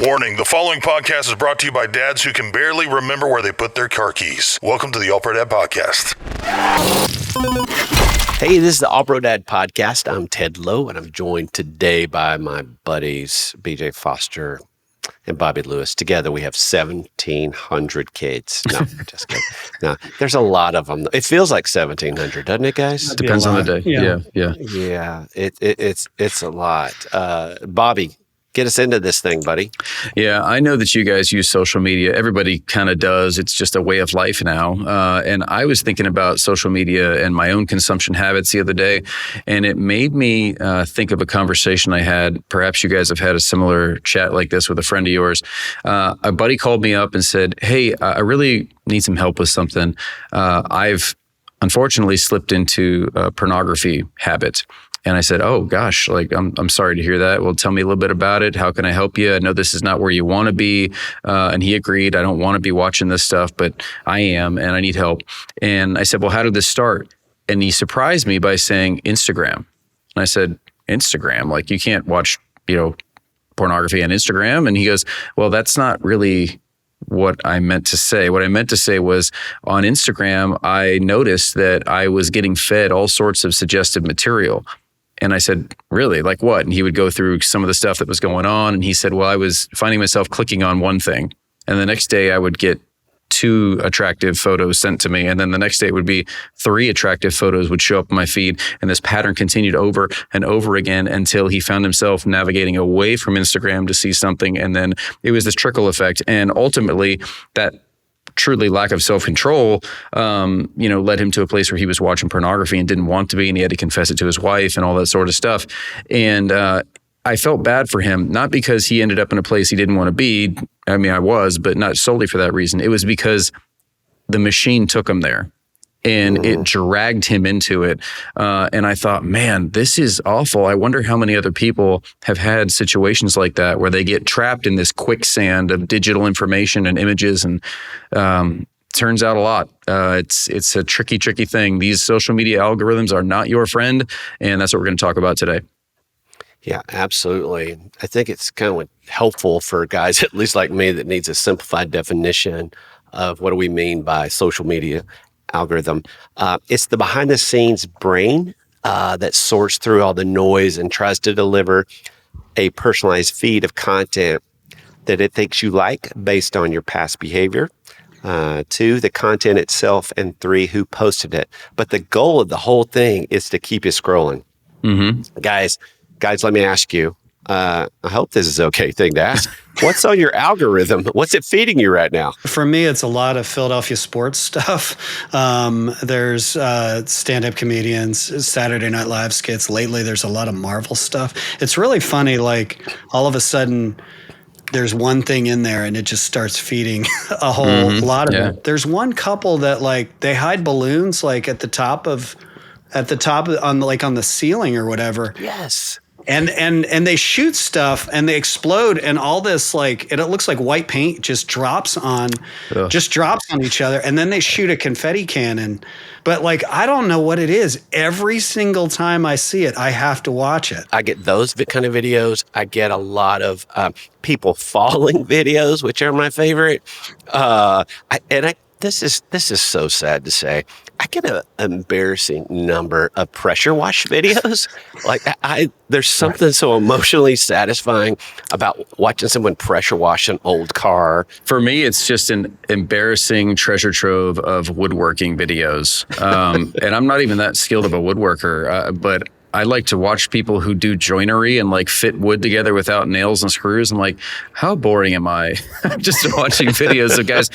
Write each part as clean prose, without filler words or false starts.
Warning, the following podcast is brought to you by dads who can barely remember where they put their car keys. Welcome to the All Pro Dad Podcast. Hey, this is the All Pro Dad Podcast. I'm Ted Lowe, and I'm joined today by my buddies, BJ Foster and Bobby Lewis. Together, we have 1,700 kids. No, just kidding. No, there's a lot of them. It feels like 1,700, doesn't it, guys? It depends on the day. Yeah, it's a lot. Bobby, get us into this thing, buddy. Yeah, I know that you guys use social media. Everybody kind of does. It's just a way of life now. And I was thinking about social media and my own consumption habits the other day, and it made me think of a conversation I had. Perhaps you guys have had a similar chat like this with a friend of yours. A buddy called me up and said, "Hey, I really need some help with something. I've unfortunately slipped into a pornography habit." And I said, "Oh gosh, I'm sorry to hear that. Well, tell me a little bit about it. How can I help you? I know this is not where you want to be." And he agreed. "I don't want to be watching this stuff, but I am, and I need help." And I said, "Well, how did this start?" And he surprised me by saying Instagram. And I said, "Instagram? Like you can't watch, pornography on Instagram?" And he goes, "Well, that's not really what I meant to say. What I meant to say was on Instagram, I noticed that I was getting fed all sorts of suggestive material." And I said, "Really? Like what?" And he would go through some of the stuff that was going on. And he said, "Well, I was finding myself clicking on one thing. And the next day I would get 2 attractive photos sent to me. And then the next day it would be 3 attractive photos would show up in my feed. And this pattern continued over and over again until he found himself navigating away from Instagram to see something. And then it was this trickle effect. And ultimately that truly lack of self-control, led him to a place where he was watching pornography and didn't want to be, and he had to confess it to his wife and all that sort of stuff. And I felt bad for him, not because he ended up in a place he didn't want to be. I mean, I was, but not solely for that reason. It was because the machine took him there. And it dragged him into it. And I thought, man, this is awful. I wonder how many other people have had situations like that where they get trapped in this quicksand of digital information and images. And turns out a lot. It's a tricky thing. These social media algorithms are not your friend. And that's what we're going to talk about today. Yeah, absolutely. I think it's kind of helpful for guys, at least like me, that needs a simplified definition of what do we mean by social media algorithm. It's the behind the scenes brain that sorts through all the noise and tries to deliver a personalized feed of content that it thinks you like based on your past behavior. 2, the content itself, and 3, who posted it. But the goal of the whole thing is to keep you scrolling. Mm-hmm. Guys, let me ask you, I hope this is an okay thing to ask. What's on your algorithm? What's it feeding you right now? For me, it's a lot of Philadelphia sports stuff. There's stand-up comedians, Saturday Night Live skits. Lately, there's a lot of Marvel stuff. It's really funny, like all of a sudden, there's one thing in there and it just starts feeding a whole lot of it. There's one couple that they hide balloons on the ceiling or whatever. Yes. And they shoot stuff and they explode and all this it looks like white paint just drops on each other, and then they shoot a confetti cannon. But I don't know what it is. Every single time I see it, I have to watch it. I get those kind of videos. I get a lot of people falling videos, which are my favorite. This is so sad to say. I get an embarrassing number of pressure wash videos. There's something so emotionally satisfying about watching someone pressure wash an old car. For me, it's just an embarrassing treasure trove of woodworking videos. And I'm not even that skilled of a woodworker, but I like to watch people who do joinery and fit wood together without nails and screws. I'm like, how boring am I? Just watching videos of guys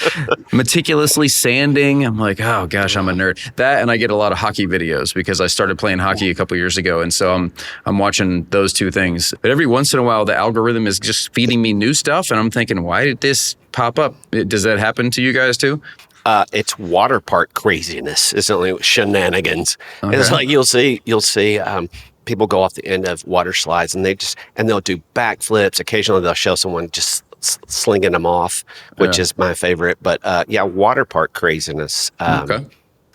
meticulously sanding. I'm like, oh gosh, I'm a nerd. That, and I get a lot of hockey videos because I started playing hockey a couple years ago. And so I'm watching those 2 things. But every once in a while, the algorithm is just feeding me new stuff. And I'm thinking, why did this pop up? Does that happen to you guys too? It's water park craziness. It's only shenanigans. Okay. It's you'll see people go off the end of water slides and they'll do backflips. Occasionally they'll show someone just slinging them off, which is my favorite. But water park craziness. Okay.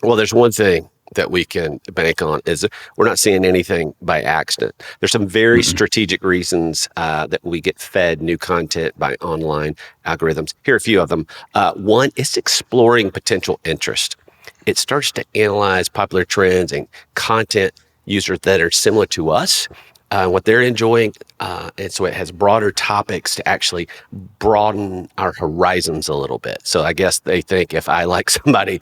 Well, there's one thing that we can bank on is we're not seeing anything by accident. There's some very strategic reasons that we get fed new content by online algorithms. Here are a few of them. One is exploring potential interest. It starts to analyze popular trends and content users that are similar to us, what they're enjoying. And so it has broader topics to actually broaden our horizons a little bit. So I guess they think if I like somebody,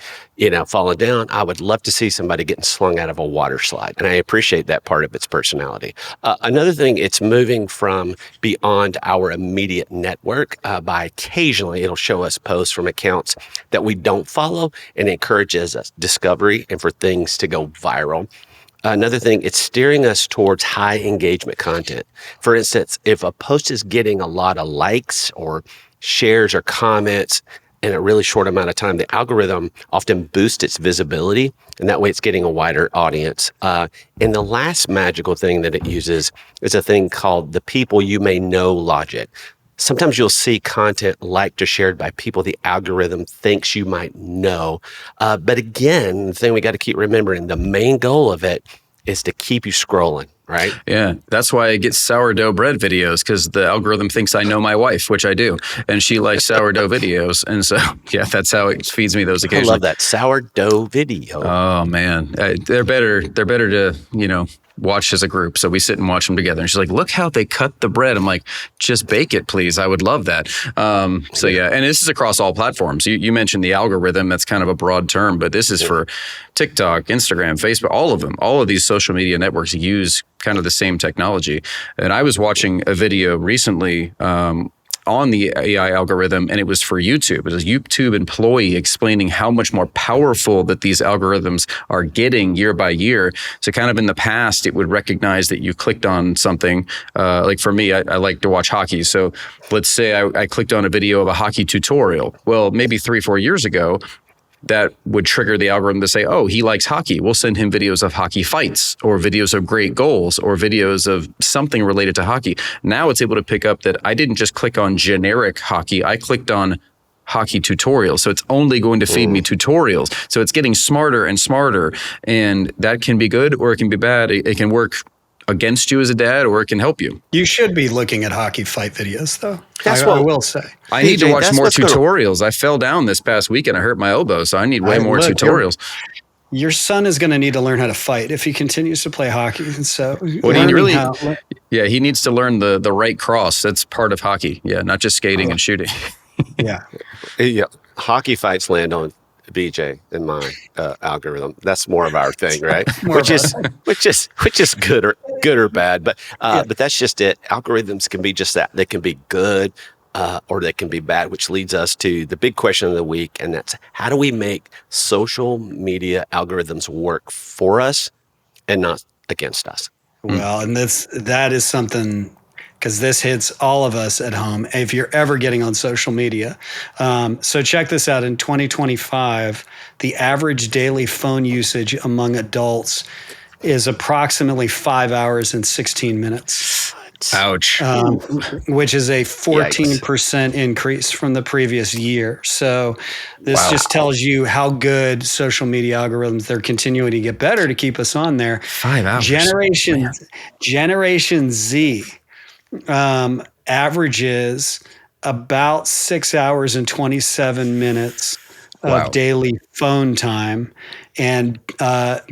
falling down, I would love to see somebody getting slung out of a water slide. And I appreciate that part of its personality. Another thing, it's moving from beyond our immediate network by occasionally it'll show us posts from accounts that we don't follow and encourages us discovery and for things to go viral. Another thing, it's steering us towards high engagement content. For instance, if a post is getting a lot of likes or shares or comments in a really short amount of time, the algorithm often boosts its visibility, and that way it's getting a wider audience. And the last magical thing that it uses is a thing called the people you may know logic. Sometimes you'll see content liked or shared by people the algorithm thinks you might know. But again, the thing we got to keep remembering, the main goal of it is to keep you scrolling, right? Yeah, that's why I get sourdough bread videos, because the algorithm thinks I know my wife, which I do, and she likes sourdough videos. And so, yeah, that's how it feeds me those occasionally. I love that sourdough video. Oh, man. They're better to, watch as a group. So we sit and watch them together. And she's like, look how they cut the bread. I'm like, just bake it, please. I would love that. So yeah, and this is across all platforms. You mentioned the algorithm. That's kind of a broad term, but this is for TikTok, Instagram, Facebook, all of them. All of these social media networks use kind of the same technology. And I was watching a video recently on the AI algorithm, and it was for YouTube. It was a YouTube employee explaining how much more powerful that these algorithms are getting year by year. So kind of in the past, it would recognize that you clicked on something. Like for me, I like to watch hockey. So let's say I clicked on a video of a hockey tutorial. Well, maybe 3-4 years ago, that would trigger the algorithm to say, oh, he likes hockey. We'll send him videos of hockey fights or videos of great goals or videos of something related to hockey. Now it's able to pick up that I didn't just click on generic hockey. I clicked on hockey tutorials. So it's only going to feed me tutorials. So it's getting smarter and smarter. And that can be good or it can be bad. It can work against you as a dad, or it can help you. You should be looking at hockey fight videos, though. That's what I will say. I need to watch more tutorials. I fell down this past weekend. I hurt my elbow, so I need way more tutorials. Your son is going to need to learn how to fight if he continues to play hockey. And so, he needs to learn the right cross. That's part of hockey. Yeah, not just skating and shooting. Yeah. Hockey fights land on BJ in my algorithm. That's more of our thing, right? which is good or bad, but that's just it. Algorithms can be just that. They can be good or they can be bad, which leads us to the big question of the week, and that's how do we make social media algorithms work for us and not against us? Well, and that is something, because this hits all of us at home if you're ever getting on social media. So check this out. In 2025, the average daily phone usage among adults is approximately 5 hours and 16 minutes. Ouch. Which is a 14% increase from the previous year. So this just tells you how good social media algorithms, they're continuing to get better to keep us on there. 5 hours. Generation Z averages about 6 hours and 27 minutes of daily phone time, and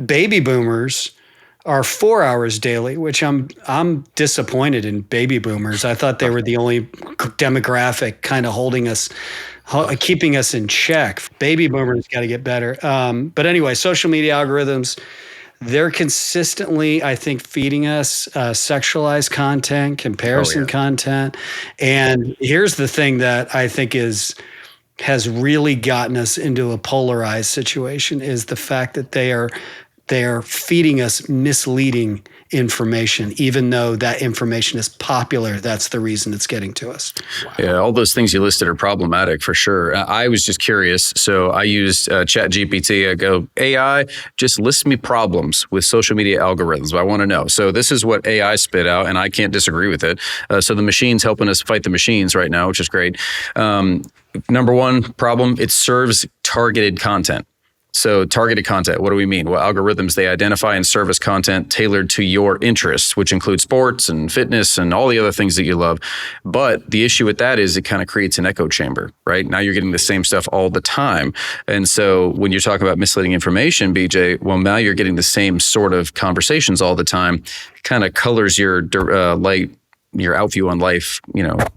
baby boomers are 4 hours daily, which I'm disappointed in baby boomers. I thought they were the only demographic kind of keeping us in check. Baby boomers got to get better. But anyway, social media algorithms, they're consistently, I think, feeding us sexualized content, comparison content. And here's the thing that I think has really gotten us into a polarized situation is the fact that they are feeding us misleading information, even though that information is popular. That's the reason it's getting to us. Wow. Yeah, all those things you listed are problematic for sure. I was just curious. So I used ChatGPT. I go, AI, just list me problems with social media algorithms. I want to know. So this is what AI spit out, and I can't disagree with it. So the machine's helping us fight the machines right now, which is great. Number one problem, it serves targeted content. So targeted content, what do we mean? Well, algorithms, they identify and service content tailored to your interests, which include sports and fitness and all the other things that you love. But the issue with that is it kind of creates an echo chamber, right? Now you're getting the same stuff all the time. And so when you're talking about misleading information, BJ, well, now you're getting the same sort of conversations all the time, kind of colors your your outview on life,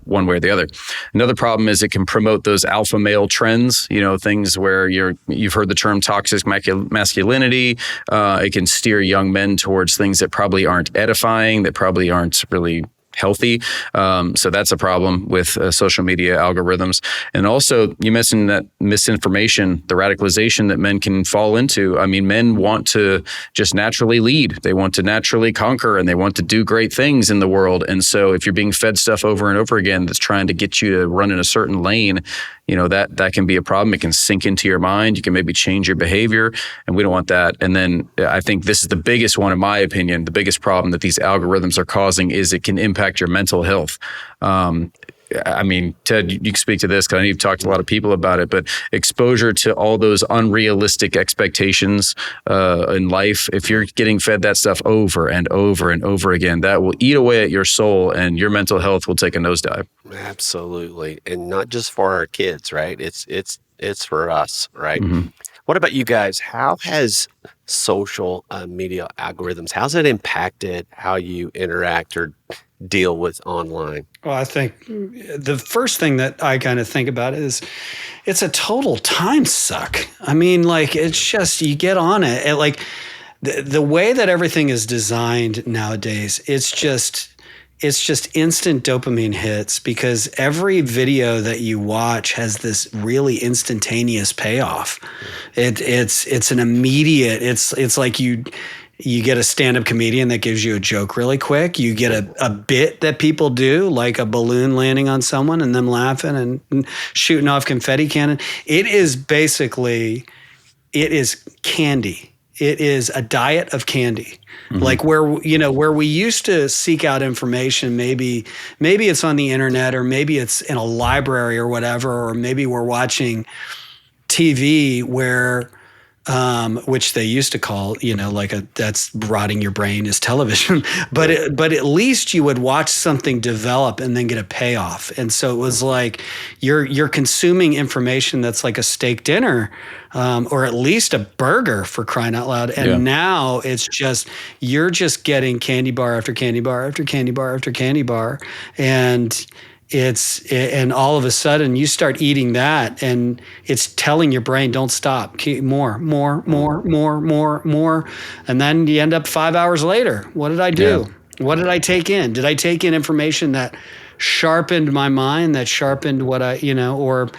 one way or the other. Another problem is it can promote those alpha male trends, things where you've heard the term toxic masculinity. It can steer young men towards things that probably aren't edifying, that probably aren't really healthy. So that's a problem with social media algorithms. And also, you mentioned that misinformation, the radicalization that men can fall into. I mean, men want to just naturally lead. They want to naturally conquer, and they want to do great things in the world. And so if you're being fed stuff over and over again that's trying to get you to run in a certain lane, that can be a problem. It can sink into your mind. You can maybe change your behavior, and we don't want that. And then I think this is the biggest one, in my opinion, the biggest problem that these algorithms are causing is it can impact your mental health. I mean, Ted, you can speak to this because I know you've talked to a lot of people about it, but exposure to all those unrealistic expectations in life, if you're getting fed that stuff over and over and over again, that will eat away at your soul and your mental health will take a nosedive. Absolutely. And not just for our kids, right? It's for us, right? Mm-hmm. What about you guys? How has social media algorithms, how's it impacted how you interact or deal with online? Well, I think the first thing that I kind of think about is it's a total time suck. I mean, it's just, you get on it. And the way that everything is designed nowadays, it's just instant dopamine hits because every video that you watch has this really instantaneous payoff. It's an immediate, it's like you get a stand-up comedian that gives you a joke really quick. You get a bit that people do, like a balloon landing on someone and them laughing and shooting off confetti cannon. It is candy. It is a diet of candy. Mm-hmm. Like where we used to seek out information, maybe it's on the internet or maybe it's in a library or whatever, or maybe we're watching TV where which they used to call, that's rotting your brain is television. But at least you would watch something develop and then get a payoff. And so it was like you're consuming information that's like a steak dinner, or at least a burger, for crying out loud. And now it's just, you're just getting candy bar after candy bar after candy bar after candy bar. And all of a sudden you start eating that and it's telling your brain, don't stop, keep more. And then you end up 5 hours later. What did I do? Yeah. What did I take in? Did I take in information that sharpened my mind, that sharpened what or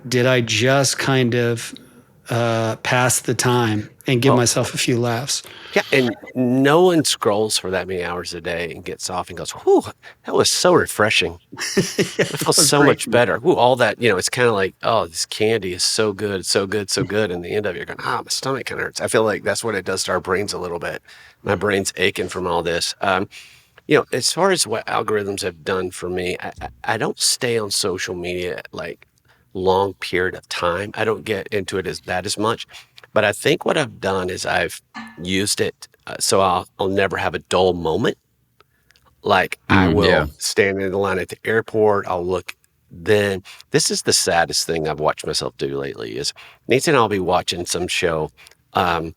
did I just kind of pass the time and give myself a few laughs? Yeah, and no one scrolls for that many hours a day and gets off and goes, whew, that was so refreshing. It feels so much better. Ooh, all that, it's kind of like, oh, this candy is so good, so good, so good. And the end of it, you're going, my stomach kind of hurts. I feel like that's what it does to our brains a little bit. My brain's aching from all this. As far as what algorithms have done for me, I don't stay on social media like long period of time. I don't get into it as much. But I think what I've done is I've used it so I'll never have a dull moment. Like I will stand in the line at the airport. I'll look. Then this is the saddest thing I've watched myself do lately is Nathan and I'll be watching some show and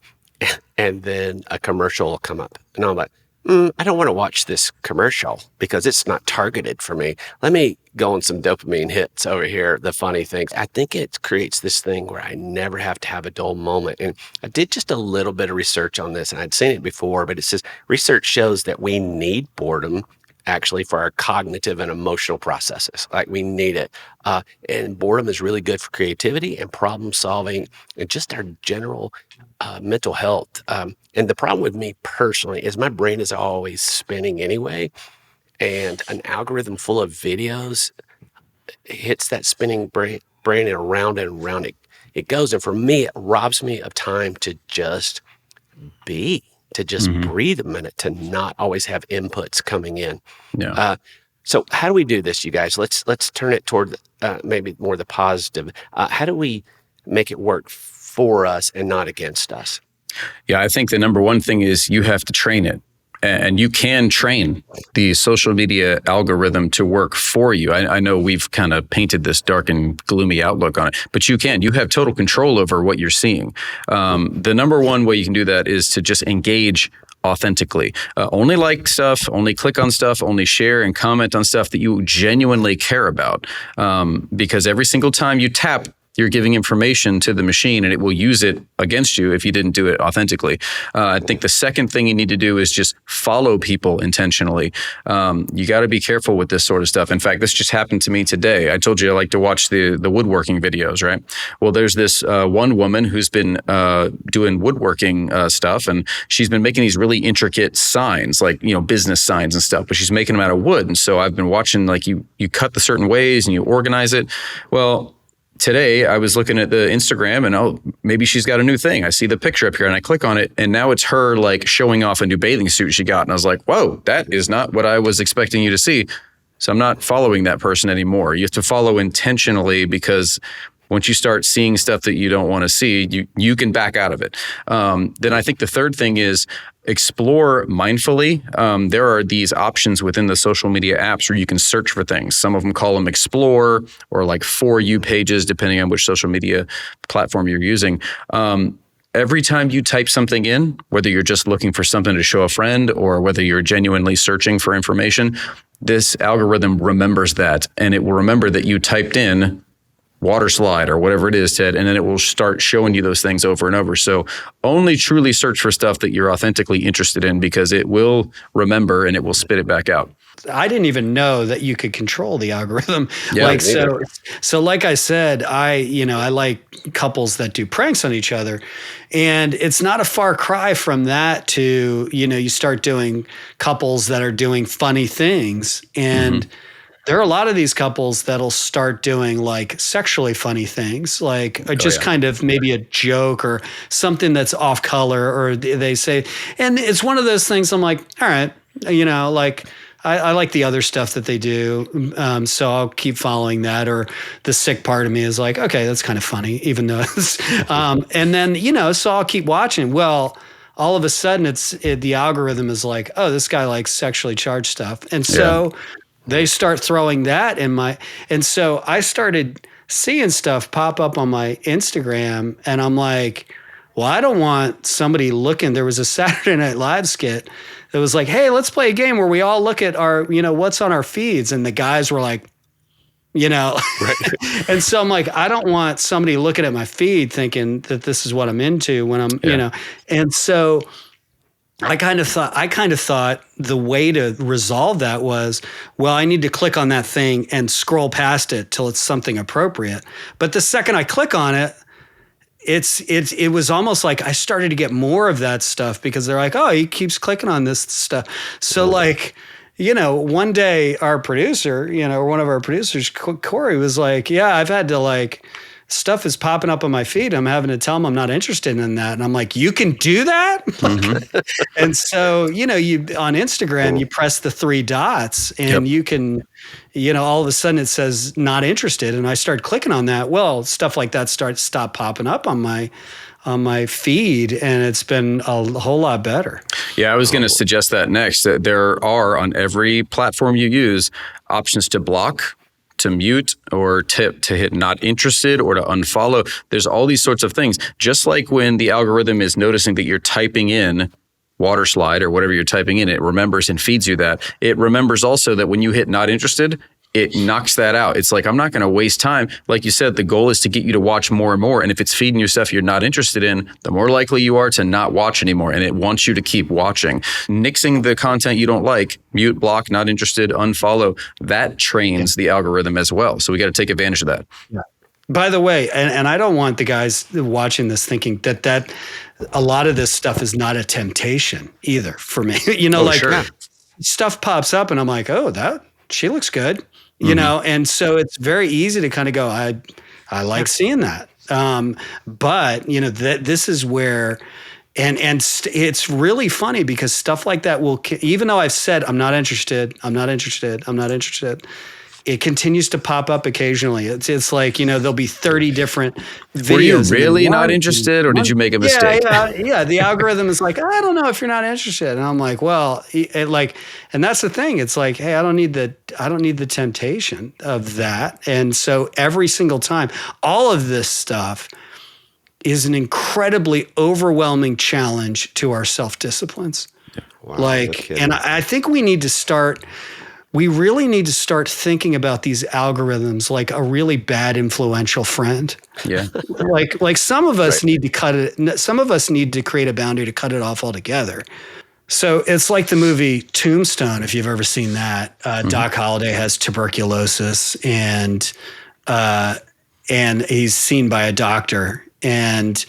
then a commercial will come up. And I'm like, I don't want to watch this commercial because it's not targeted for me. Let me go on some dopamine hits over here, the funny things. I think it creates this thing where I never have to have a dull moment. And I did just a little bit of research on this, and I'd seen it before, but it says research shows that we need boredom actually for our cognitive and emotional processes. Like we need it. And boredom is really good for creativity and problem solving and just our general mental health. And the problem with me personally is my brain is always spinning anyway. And an algorithm full of videos hits that spinning brain and around it goes. And for me, it robs me of time to just be, to just breathe a minute, to not always have inputs coming in. Yeah. So how do we do this, you guys? Let's turn it toward maybe more the positive. How do we make it work for us and not against us. Yeah, I think the number one thing is you have to train it. And you can train the social media algorithm to work for you. I know we've kind of painted this dark and gloomy outlook on it, but you can. You have total control over what you're seeing. The number one way you can do that is to just engage authentically. Only like stuff, only click on stuff, only share and comment on stuff that you genuinely care about. Because every single time you tap, you're giving information to the machine and it will use it against you if you didn't do it authentically. I think the second thing you need to do is just follow people intentionally. You got to be careful with this sort of stuff. In fact, this just happened to me today. I told you I like to watch the woodworking videos, right? Well, there's this one woman who's been doing woodworking stuff, and she's been making these really intricate signs, like, business signs and stuff, but she's making them out of wood. And so I've been watching, like, you cut the certain ways and you organize it. Well, today, I was looking at the Instagram and maybe she's got a new thing. I see the picture up here and I click on it and now it's her like showing off a new bathing suit she got. And I was like, whoa, that is not what I was expecting you to see. So I'm not following that person anymore. You have to follow intentionally, because once you start seeing stuff that you don't want to see, you can back out of it. Then I think the third thing is explore mindfully. There are these options within the social media apps where you can search for things. Some of them call them explore or like For You pages, depending on which social media platform you're using. Every time you type something in, whether you're just looking for something to show a friend or whether you're genuinely searching for information, this algorithm remembers that, and it will remember that you typed in water slide or whatever it is, Ted, and then it will start showing you those things over and over. So only truly search for stuff that you're authentically interested in, because it will remember and it will spit it back out. I didn't even know that you could control the algorithm. Yeah, so like I said, I like couples that do pranks on each other, and it's not a far cry from that to, you start doing couples that are doing funny things, and there are a lot of these couples that'll start doing like sexually funny things, like kind of maybe a joke or something that's off color, or they say, and it's one of those things I'm like, all right, like I like the other stuff that they do. So I'll keep following that. Or the sick part of me is like, okay, that's kind of funny, even though it's, and then, so I'll keep watching. Well, all of a sudden the algorithm is like, oh, this guy likes sexually charged stuff. And so they start throwing that and so I started seeing stuff pop up on my Instagram, and I'm like, well, I don't want somebody looking. There was a Saturday Night Live skit that was like, hey, let's play a game where we all look at our, what's on our feeds. And the guys were like, right. And so I'm like, I don't want somebody looking at my feed thinking that this is what I'm into when I'm, and so I kind of thought the way to resolve that was, well, I need to click on that thing and scroll past it till it's something appropriate. But the second I click on it, it was almost like I started to get more of that stuff, because they're like, oh, he keeps clicking on this stuff. So like, one day our producer, one of our producers, Corey, was like, yeah, I've had to like, stuff is popping up on my feed. I'm having to tell them I'm not interested in that. And I'm like, you can do that? And so, you on Instagram, you press the 3 dots and you can, all of a sudden it says not interested. And I start clicking on that. Well, stuff like that stop popping up on my feed, and it's been a whole lot better. Yeah, I was going to suggest that next. That there are, on every platform you use, options to block, to mute, or to hit not interested, or to unfollow. There's all these sorts of things. Just like when the algorithm is noticing that you're typing in water slide or whatever you're typing in, it remembers and feeds you that. It remembers also that when you hit not interested, it knocks that out. It's like, I'm not going to waste time. Like you said, the goal is to get you to watch more and more. And if it's feeding you stuff you're not interested in, the more likely you are to not watch anymore. And it wants you to keep watching. Nixing the content you don't like, mute, block, not interested, unfollow, that trains the algorithm as well. So we got to take advantage of that. Yeah. By the way, and I don't want the guys watching this thinking that a lot of this stuff is not a temptation either for me. Stuff pops up and I'm like, oh, she looks good. And so it's very easy to kind of go, I like seeing that. But this is where, and it's really funny because stuff like that will, even though I've said, I'm not interested, it continues to pop up occasionally. It's like, there'll be 30 different videos. Were you really not interested, or did you make a mistake? Yeah. The algorithm is like, I don't know if you're not interested. And I'm like, well, and that's the thing. It's like, hey, I don't need the temptation of that. And so every single time, all of this stuff is an incredibly overwhelming challenge to our self-disciplines. Wow, And I think we really need to start thinking about these algorithms like a really bad influential friend. Yeah. Like some of us need to cut it. Some of us need to create a boundary to cut it off altogether. So it's like the movie Tombstone, if you've ever seen that. Doc Holliday has tuberculosis, and he's seen by a doctor, and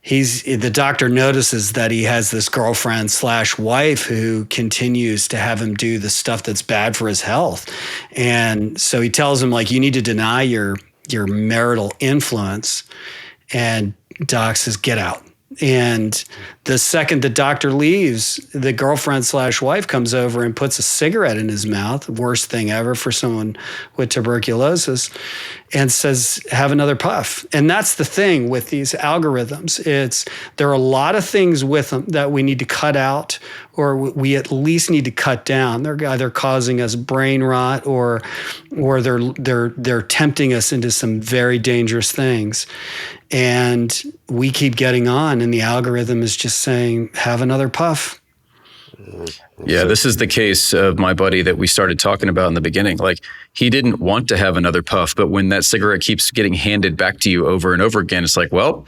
the doctor notices that he has this girlfriend/wife who continues to have him do the stuff that's bad for his health. And so he tells him, like, you need to deny your marital influence. And Doc says, get out. And the second the doctor leaves, the girlfriend/wife comes over and puts a cigarette in his mouth, worst thing ever for someone with tuberculosis, and says, have another puff. And that's the thing with these algorithms. There are a lot of things with them that we need to cut out, or we at least need to cut down. They're either causing us brain rot, or they're tempting us into some very dangerous things. And we keep getting on, and the algorithm is just saying, have another puff. Yeah, this is the case of my buddy that we started talking about in the beginning. Like, he didn't want to have another puff, but when that cigarette keeps getting handed back to you over and over again, it's like, well,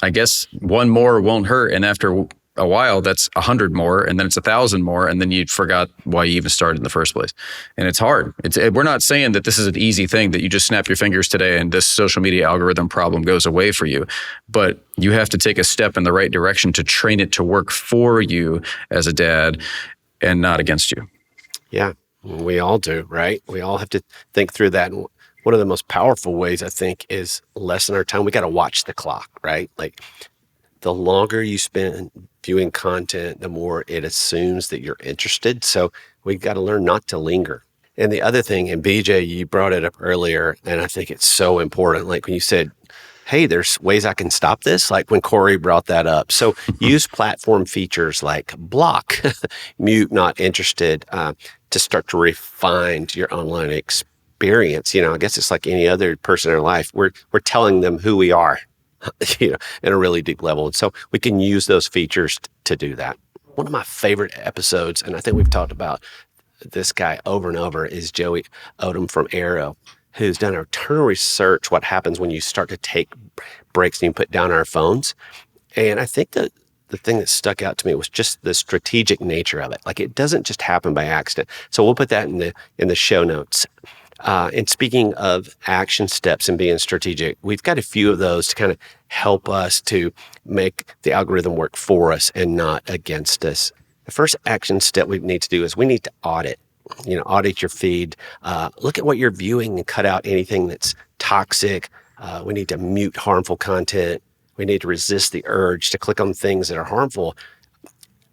I guess one more won't hurt. And after a while, that's 100 more, and then it's 1,000 more, and then you forgot why you even started in the first place. And it's hard. We're not saying that this is an easy thing, that you just snap your fingers today and this social media algorithm problem goes away for you. But you have to take a step in the right direction to train it to work for you as a dad and not against you. Yeah, we all do, right? We all have to think through that. And one of the most powerful ways, I think, is lessen our time. We got to watch the clock, right? Like, the longer you spend viewing content, the more it assumes that you're interested. So we got to learn not to linger. And the other thing, and BJ, you brought it up earlier, and I think it's so important. Like when you said, hey, there's ways I can stop this, like when Corey brought that up. So use platform features like block, mute, not interested, to start to refine your online experience. I guess it's like any other person in our life. We're telling them who we are. In a really deep level. And so we can use those features to do that. One of my favorite episodes, and I think we've talked about this guy over and over, is Joey Odom from Arrow, who's done a ton of research what happens when you start to take breaks and you put down our phones. And I think that the thing that stuck out to me was just the strategic nature of it. Like, it doesn't just happen by accident. So we'll put that in the show notes. And speaking of action steps and being strategic, we've got a few of those to kind of help us to make the algorithm work for us and not against us. The first action step we need to do is we need to audit. Audit your feed. Look at what you're viewing and cut out anything that's toxic. We need to mute harmful content. We need to resist the urge to click on things that are harmful.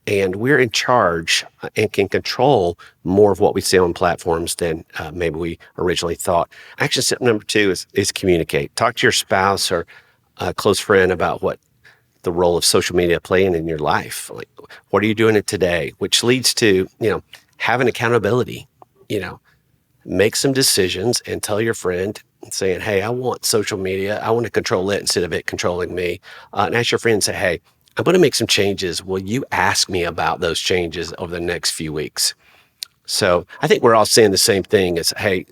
And we're in charge and can control more of what we see on platforms than maybe we originally thought. Action step number 2 is communicate. Talk to your spouse or a close friend about what the role of social media playing in your life. Like, what are you doing it today? Which leads to, having accountability. Make some decisions and tell your friend, saying, hey, I want social media. I want to control it instead of it controlling me. And ask your friend and say, hey, I'm going to make some changes. Will you ask me about those changes over the next few weeks? So I think we're all saying the same thing as, hey,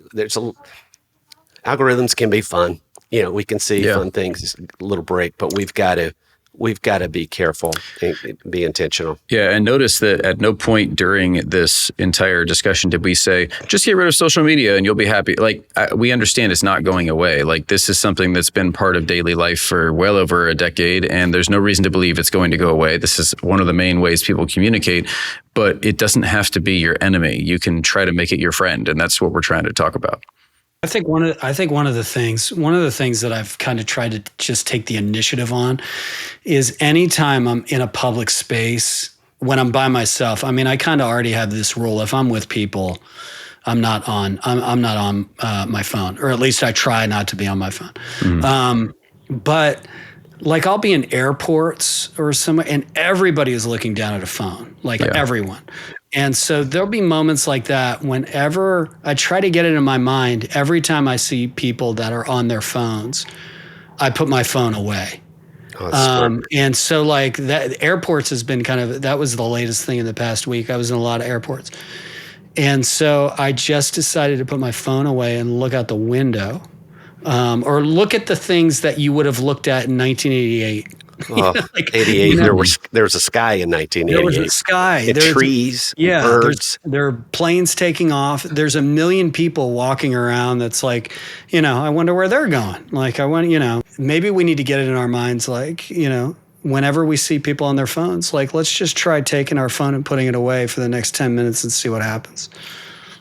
algorithms can be fun. We can see fun things, a little break, but we've got to be careful and be intentional. Yeah, and notice that at no point during this entire discussion did we say, just get rid of social media and you'll be happy. Like, we understand it's not going away. Like, this is something that's been part of daily life for well over a decade, and there's no reason to believe it's going to go away. This is one of the main ways people communicate, but it doesn't have to be your enemy. You can try to make it your friend, and that's what we're trying to talk about. I think one of the things that I've kind of tried to just take the initiative on is anytime I'm in a public space, when I'm by myself, I mean, I kind of already have this rule. If I'm with people, I'm not on my phone, or at least I try not to be on my phone. But like I'll be in airports or somewhere and everybody is looking down at a phone, like everyone. And so there'll be moments like that whenever I try to get it in my mind. Every time I see people that are on their phones, I put my phone away. And so like that, airports has been that was the latest thing in the past week. I was in a lot of airports. And so I just decided to put my phone away and look out the window, or look at the things that you would have looked at in 1988. Oh, 88. There was a sky in 1988. There was a sky. There's trees, birds. There are planes taking off. There's a million people walking around that's like, I wonder where they're going. Like, maybe we need to get it in our minds, like, whenever we see people on their phones, like, let's just try taking our phone and putting it away for the next 10 minutes and see what happens.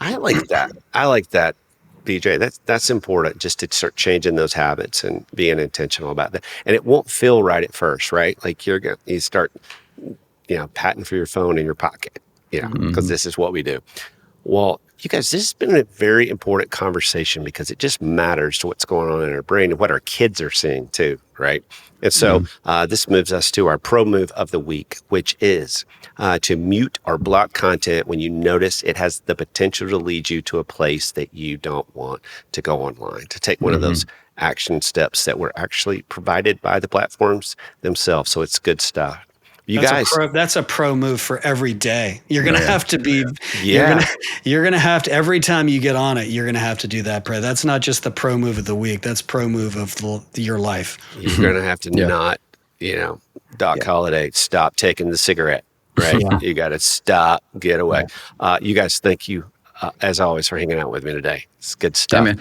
I like that. BJ, that's important, just to start changing those habits and being intentional about that. And it won't feel right at first, right? Like you start, patting for your phone in your pocket, because this is what we do. Well, you guys, this has been a very important conversation because it just matters to what's going on in our brain and what our kids are seeing too, right? And so this moves us to our pro move of the week, which is to mute or block content when you notice it has the potential to lead you to a place that you don't want to go online, to take one of those action steps that were actually provided by the platforms themselves. So it's good stuff. That's a pro move for every day. You're going to have to be, you're going to have to, every time you get on it, you're going to have to do that pro. That's not just the pro move of the week. That's pro move of your life. You're going to have to not, Doc Holliday, stop taking the cigarette, right? You got to stop, get away. You guys, thank you, as always, for hanging out with me today. It's good stuff.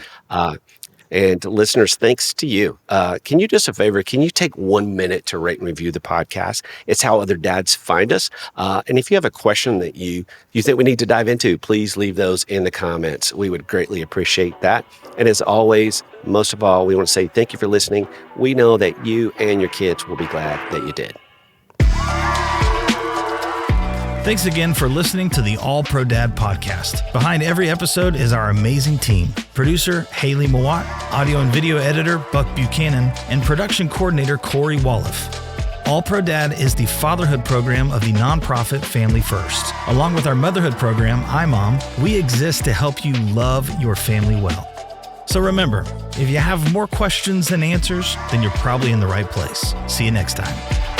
And listeners, thanks to you. Can you do us a favor? Can you take 1 minute to rate and review the podcast? It's how other dads find us. And if you have a question that you think we need to dive into, please leave those in the comments. We would greatly appreciate that. And as always, most of all, we want to say thank you for listening. We know that you and your kids will be glad that you did. Thanks again for listening to the All Pro Dad podcast. Behind every episode is our amazing team. Producer Haley Mawat, audio and video editor Buck Buchanan, and production coordinator Corey Walliff. All Pro Dad is the fatherhood program of the nonprofit Family First. Along with our motherhood program, iMom, we exist to help you love your family well. So remember, if you have more questions than answers, then you're probably in the right place. See you next time.